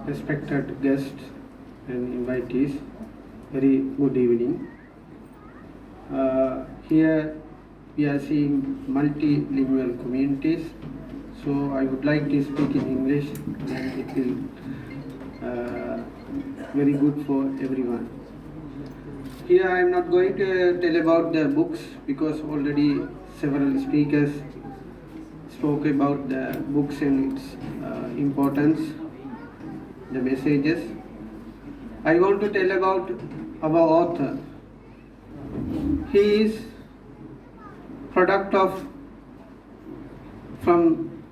respected guests and invitees, very good evening. Here we are seeing multilingual communities, so I would like to speak in English, and it will very good for everyone. Here I am not going to tell about the books because already several speakers spoke about the books and its importance, the messages. I want to tell about our author. He is product of from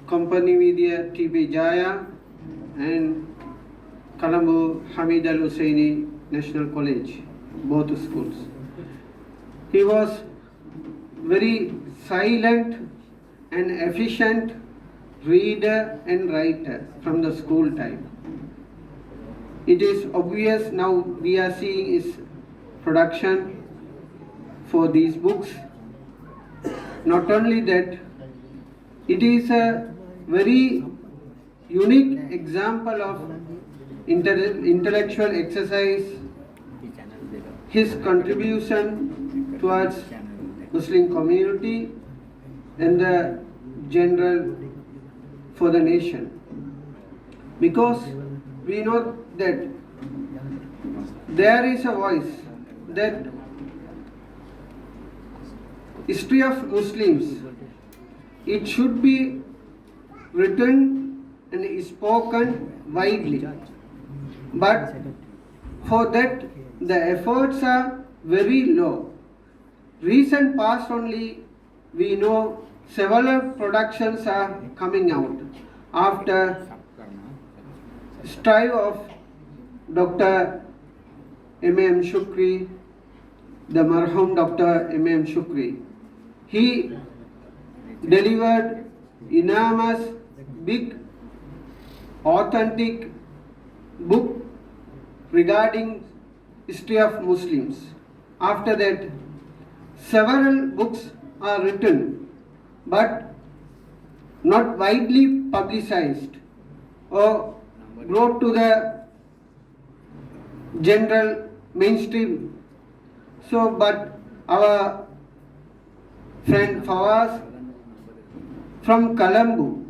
Company Media T.B. Jaya and Colombo Hamid Al Husseini National College, both schools. He was very silent and efficient reader and writer from the school time. It is obvious now we are seeing his production for these books. Not only that, it is a very unique example of intellectual exercise, his contribution towards Muslim community and the general for the nation. Because we know that there is a voice that history of Muslims, it should be written and spoken widely. But for that, the efforts are very low. Recent past only, we know several productions are coming out after strive of Dr. M.M. Shukri, the marhum Dr. M.M. Shukri. He delivered enormous, big, authentic book regarding history of Muslims. After that, several books are written, but not widely publicized or brought to the general mainstream. So, but our friend Fawaz from Colombo,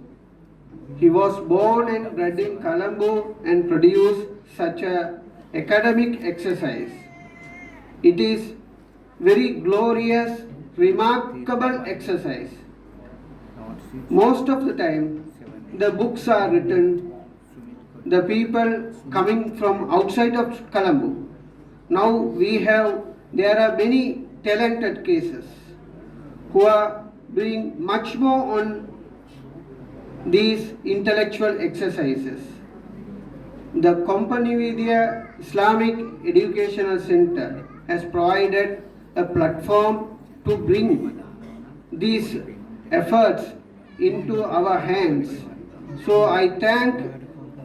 he was born and bred in Colombo and produced such a academic exercise. It is very glorious, remarkable exercise. Most of the time, the books are written, the people coming from outside of Colombo. Now there are many talented cases who are doing much more on these intellectual exercises. The Company Media Islamic Educational Center has provided a platform to bring these efforts into our hands. So I thank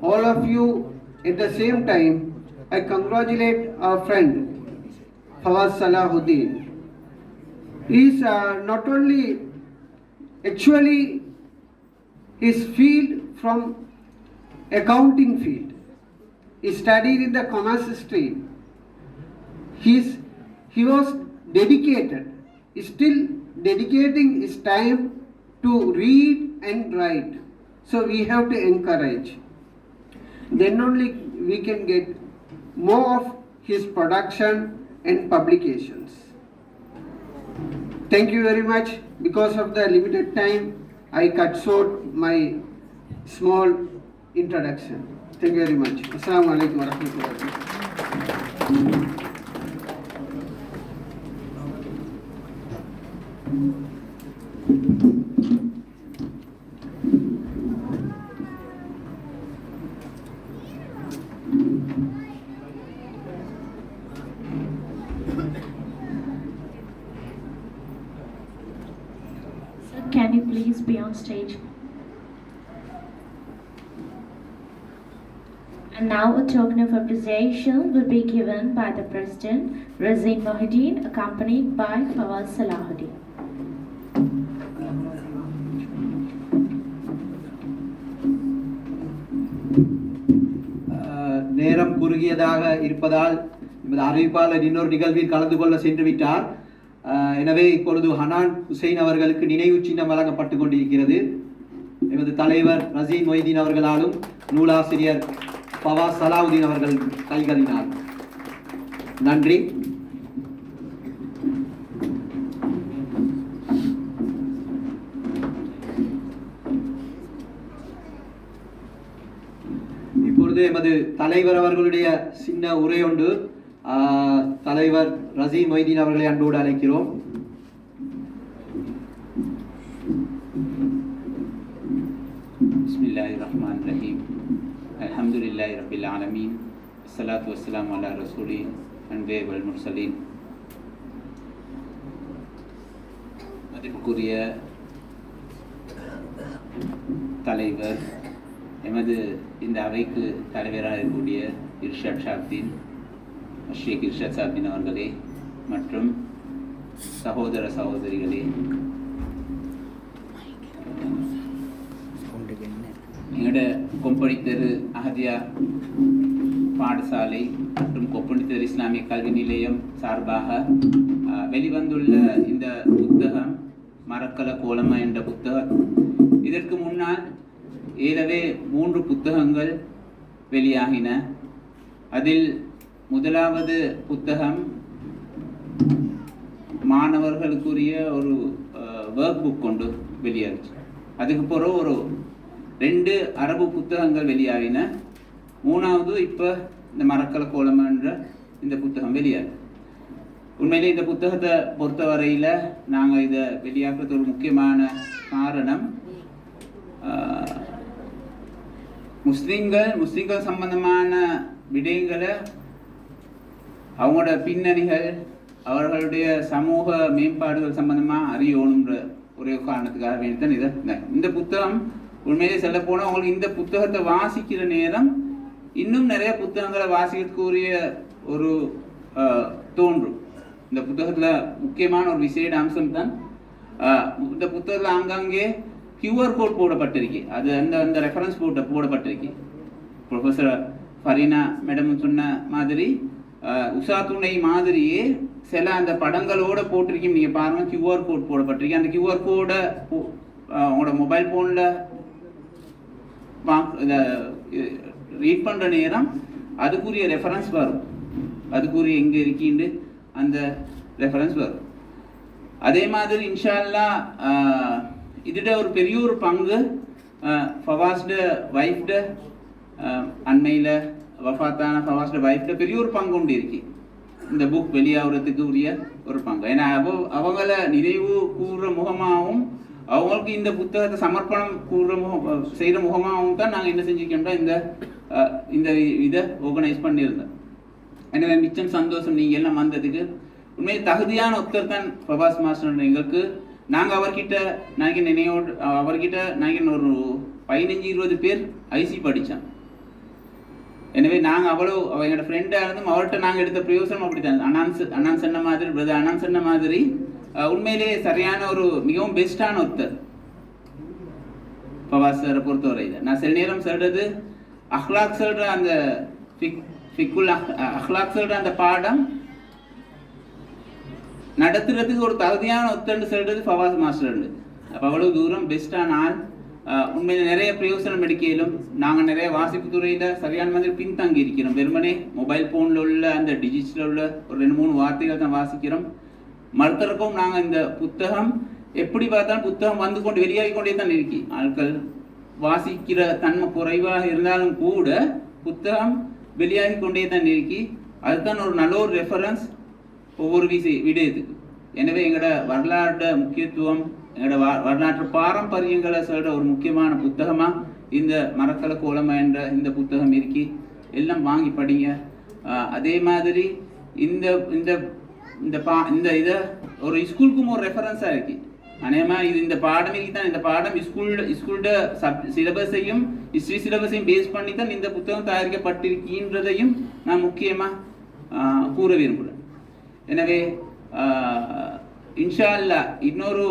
all of you. At the same time, I congratulate our friend Fawaz Salahuddin. He is not only actually his field from accounting field. He studied in the commerce stream. He was dedicated, still dedicating his time to read and write. So we have to encourage. Then only we can get more of his production and publications. Thank you very much. Because of the limited time, I cut short my small introduction. Thank you very much. Assalamu alaikum wa rahmatullahi Can you please be on stage? And now a token of appreciation will be given by the President, Razin Mohideen, accompanied by Fawaz Salahuddin. நேரம் குறுகியதாக இருப்பதால் எமது அறிவிப்பாளர் இன்னொரு நிகழ்வில் கலந்து கொள்ள சென்று விட்டார். எனவே இப்பொழுது ஹனான் ஹுசைன் அவர்களுக்கு நினைவு சின்னம் வழங்கப்பட்டு கொண்டிருக்கிறது. எமது தலைவர் ரசீன் மொய்தீன் அவர்களாலும் நூலாசிரியர் ஃபவாஸ் சலாவுதீன் அவர்கள் கைகளினால். நன்றி. இப்பொழுது எமது தலைவர் அவர்களுடைய சின்ன உரை உண்டு. தலைவர் ரசீன் மொய்தீன் அவர்களை அன்போடு அழைக்கிறோம். பிஸ்மில்லாஹிர்ரஹ்மானிர்ரஹீம். அல்ஹம்துலில்லாஹி ரப்பில் ஆலமீன். ஸலாத்து வஸ்ஸலாமு அலா ரசூலி அன்பே வல் முர்சலீன். மதிப்புக்குரிய தலைவர், எமது இந்த அவைக்கு தலைவராக இருக்கக்கூடிய இர்ஷாத் ஷாப்தீன், ஷேக் இர்ஷாத் ஷாப்தீன் அவர்களே மற்றும் சகோதர சகோதரிகளே, எங்களோட கொப்பனித்தெரு அஹதியா பாடசாலை மற்றும் கொப்பனித்தெரு இஸ்லாமிய கல்வி நிலையம் சார்பாக வெளிவந்துள்ள இந்த புத்தகம் மரக்கல கோலமா என்ற புத்தகம். இதற்கு முன்னால் ஏறவே 3 புத்தகங்கள் வெளியாகின. அதில் முதலாவது புத்தகம் மாணவர்களுக்குரிய ஒரு ஒர்க் புக் கொண்டு வெளியாகிச்சு. அதுக்கு பிறகு ஒரு 2 அரபு புத்தகங்கள் வெளியாகின. 3வது இப்போ இந்த மரக்கல கோலம் என்ற இந்த புத்தகம் வெளியாகுது. உண்மையிலே இந்த புத்தகத்தை பொறுத்தவரையில் நாங்கள் இதை வெளியாக்குறது ஒரு முக்கியமான காரணம், முஸ்லீம்கள் சம்பந்தமான விடயங்களை, அவங்களோட பின்னணிகள், அவர்களுடைய சமூக மேம்பாடுகள் சம்பந்தமாக அறியணுன்ற ஒரே காரணத்துக்காக வேண்டித்தான் இந்த புத்தகம். உண்மையிலே சொல்ல போனால் அவங்களுக்கு இந்த புத்தகத்தை வாசிக்கிற நேரம் இன்னும் நிறைய புத்தகங்களை வாசிக்கக்கூடிய ஒரு தோன்றும். இந்த புத்தகத்தில் முக்கியமான ஒரு விசேட அம்சம் தான், இந்த புத்தகத்தில் ஆங்காங்கே QR கோட் போடப்பட்டிருக்கு. அது அந்த ரெஃபரன்ஸ் போடப்பட்டிருக்கு. ப்ரொஃபஸர் ஃபரீனா மேடம் சொன்ன மாதிரி உஷா துணை மாதிரியே சில அந்த படங்களோட போட்டிருக்கீங்க. நீங்கள் பாருங்கள், QR கோட் போடப்பட்டிருக்கு. அந்த QR கோடை உங்களோட மொபைல் ஃபோனில் ரீட் பண்ணுற நேரம் அதுக்குரிய ரெஃபரன்ஸ் வரும், அதுக்குரிய எங்கே இருக்கின்னு அந்த ரெஃபரன்ஸ் வரும். அதே மாதிரி இன்ஷா அல்லாஹ் இதோட ஒரு பெரிய ஒரு பங்கு ஃபவாஸ்ட வைஃப்ட அண்மையில் வஃபாத்தான ஃபவாஸ்ட வைஃப்ட பெரிய ஒரு பங்கு உண்டு இருக்கு இந்த புக் வெளியாகிறதுக்கு உரிய ஒரு பங்கு. ஏன்னா அவங்கள நினைவு கூறுற முகமாகவும் அவங்களுக்கு இந்த புத்தகத்தை சமர்ப்பணம் செய்கிற முகமாகவும் தான் நாங்கள் என்ன செஞ்சுருக்கோம்னா இந்த இதை ஆர்கனைஸ் பண்ணியிருந்தோம். எனவே மிச்சம் சந்தோஷம் நீங்கள் எல்லாம் வந்ததுக்கு. உண்மையில் தகுதியான ஒருத்தர் தான் ஃபவாஸ் மாஸ்டர். எங்களுக்கு நாங்கள் அவர்கிட்ட ஒரு 15-20 பேர் ஐசி படித்தோம். எனவே நாங்கள் எங்களோட ஃப்ரெண்டாக இருந்தும் அவர்கிட்ட நாங்கள் எடுத்த பிரயோசனம் அப்படி தான். அண்ணான் சொன்ன மாதிரி, பிரதர் அண்ணான் சொன்ன மாதிரி உண்மையிலே சரியான ஒரு மிகவும் பெஸ்டான ஒருத்தர் ஃபவாஸ் சாரை பொறுத்தவரை. நான் சில நேரம் சொல்கிறது அஹ்லாக் சொல்கிற அந்த ஃபிக்குல் அஹ்லாக் சொல்கிற அந்த பாடம் நடத்துறதுக்கு ஒரு தகுதியான ஒத்தன்னு சொல்கிறது ஃபவாஸ் மாஸ்டர்ண்டு. அப்போ அவ்வளோ தூரம் பெஸ்ட்டான ஆள். உண்மையில் நிறைய பிரயோசனம் எடுக்கையிலும் நாங்கள் நிறைய வாசிப்பு துறையில் சரியான மாதிரி பின்தங்கி இருக்கிறோம். வெறுமனே மொபைல் ஃபோனில் உள்ள அந்த டிஜிட்டலில் உள்ள ஒரு 2-3 வார்த்தைகள் தான் வாசிக்கிறோம். மறுத்தருக்கும் நாங்கள் இந்த புத்தகம் எப்படி பார்த்தாலும் புத்தகம் வந்து கொண்டு வெளியாகி கொண்டே தான் இருக்கி. ஆட்கள் வாசிக்கிற தன்மை குறைவாக இருந்தாலும் கூட புத்தகம் வெளியாகி கொண்டே தான் இருக்கி. அதுதான் ஒரு நல்ல ஒரு ரெஃபரன்ஸ் ஒவ்வொரு விடயத்துக்கு. எனவே எங்களோட வரலாற்று முக்கியத்துவம், எங்களோட வரலாற்று பாரம்பரியங்களை சொல்கிற ஒரு முக்கியமான புத்தகமாக இந்த மரக்கல கோலமா என்ற இந்த புத்தகம் இருக்கி. எல்லாம் வாங்கி படிங்க. அதே மாதிரி இந்த இந்த இந்த இதை ஒரு ஸ்கூலுக்கும் ஒரு ரெஃபரன்ஸாக இருக்கு. அநேகமாக இது இந்த பாடம் இருக்கு தான். இந்த பாடம் ஸ்கூலோட சிலபஸையும் ஹிஸ்ட்ரி சிலபஸையும் பேஸ் பண்ணி தான் இந்த புத்தகம் தயாரிக்கப்பட்டிருக்கின்றதையும் நான் முக்கியமாக கூற விரும்புகிறேன். எனவே இன்ஷா அல்லாஹ் இன்னொரு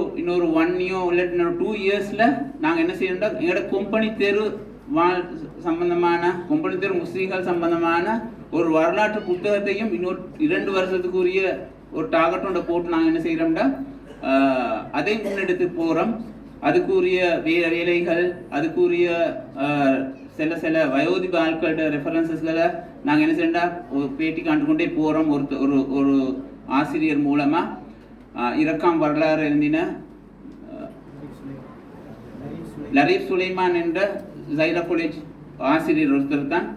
1 year இல்லை இன்னொரு 2 yearsல நாங்கள் என்ன செய்யணும்னா எங்களோட கொம்பனி தெரு வாழ் சம்பந்தமான கொம்பனித்தர் முஸ்லீம்கள் சம்பந்தமான ஒரு வரலாற்று புத்தகத்தையும் இன்னொரு 2 வருஷத்துக்குரிய ஒரு டார்கெட்டோட போட்டு நாங்கள் என்ன செய்கிறோம்னா அதை முன்னெடுத்து போகிறோம். அதுக்குரிய வேலைகள், அதுக்குரிய சில வயோதிப ஆட்கள்கிட்ட ரெஃபரன்சஸ்களை நாங்கள் என்ன செய்யண்டா ஒரு பேட்டி காண்டு கொண்டே போகிறோம். ஒரு ஆசிரியர் மூலமாக இரக்காம் வரலாறு எழுதின லரீப் சுலைமான் என்ற ஜைரா காலேஜ் ஆசிரியர் ஒருத்தர் தான்.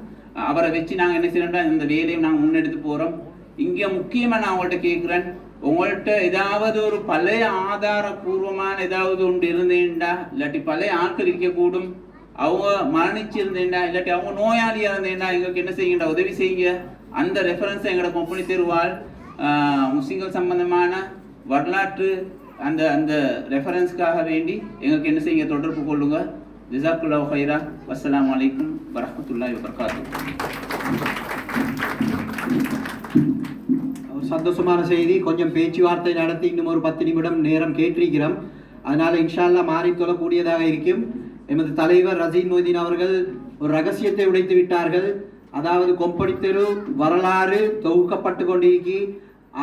அவரை வச்சு நாங்கள் என்ன செய்யறோம்னா இந்த வேலையை நாங்கள் முன்னெடுத்து போகிறோம். இங்கே முக்கியமாக நான் உங்கள்கிட்ட கேட்குறேன், உங்கள்கிட்ட ஏதாவது ஒரு பழைய ஆதாரபூர்வமான ஏதாவது ஒன்று இருந்தேன்டா, இல்லாட்டி பழைய ஆட்கள் இருக்கக்கூடும், அவங்க மரணிச்சிருந்தேன்டா, இல்லாட்டி அவங்க நோயாளியாக இருந்தேன்டா, எங்களுக்கு என்ன செய்யுங்கடா, உதவி செய்யுங்க. அந்த ரெஃபரன்ஸை எங்களோட கம்பெனி தெருவால் முஸ்லிம்கள் சம்பந்தமான வரலாற்று அந்த அந்த ரெஃபரன்ஸ்க்காக வேண்டி எங்களுக்கு என்ன செய்யுங்க, தொடர்பு கொள்ளுங்க. ஜஸாக்குல்லாஹு ஹைரா. வஸ்ஸலாமு அலைக்கும் வரஹ்மத்துல்லாஹி வபரகாத்துஹு. ஒரு சந்தோஷமான செய்தி. கொஞ்சம் பேச்சுவார்த்தை நடத்தி இன்னும் ஒரு 10 நிமிடம் நேரம் கேட்டிருக்கிறோம். அதனால இன்ஷா அல்லாஹ் மாறி தொழக்கூடியதாக இருக்கும். எமது தலைவர் ரசீன் மொய்தீன் அவர்கள் ஒரு ரகசியத்தை உடைத்து விட்டார்கள். அதாவது கொம்படித்தெரு வரலாறு தொகுக்கப்பட்டு கொண்டிருக்கி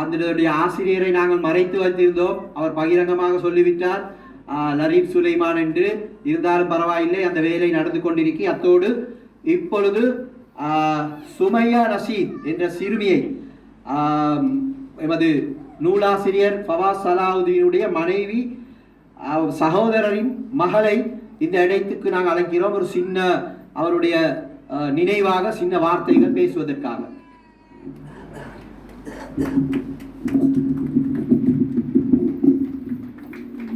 அதனுடைய ஆசிரியரை நாங்கள் மறைத்து வைத்திருந்தோம். அவர் பகிரங்கமாக சொல்லிவிட்டார் லரீப் சுலைமான் என்று. இருந்தாலும் பரவாயில்லை, அந்த வேலை நடந்து கொண்டிருக்கி. அத்தோடு இப்பொழுது சுமையா ரஷீத் என்ற சிறுமியை எமது நூலாசிரியர் ஃபவாஸ் சலாவுதீனுடைய மனைவி சகோதரரின் மகளை இந்த இடத்துக்கு நாங்கள் அழைக்கிறோம். ஒரு சின்ன அவருடைய நினைவாக சின்ன வார்த்தைகள் பேசுவதற்காக.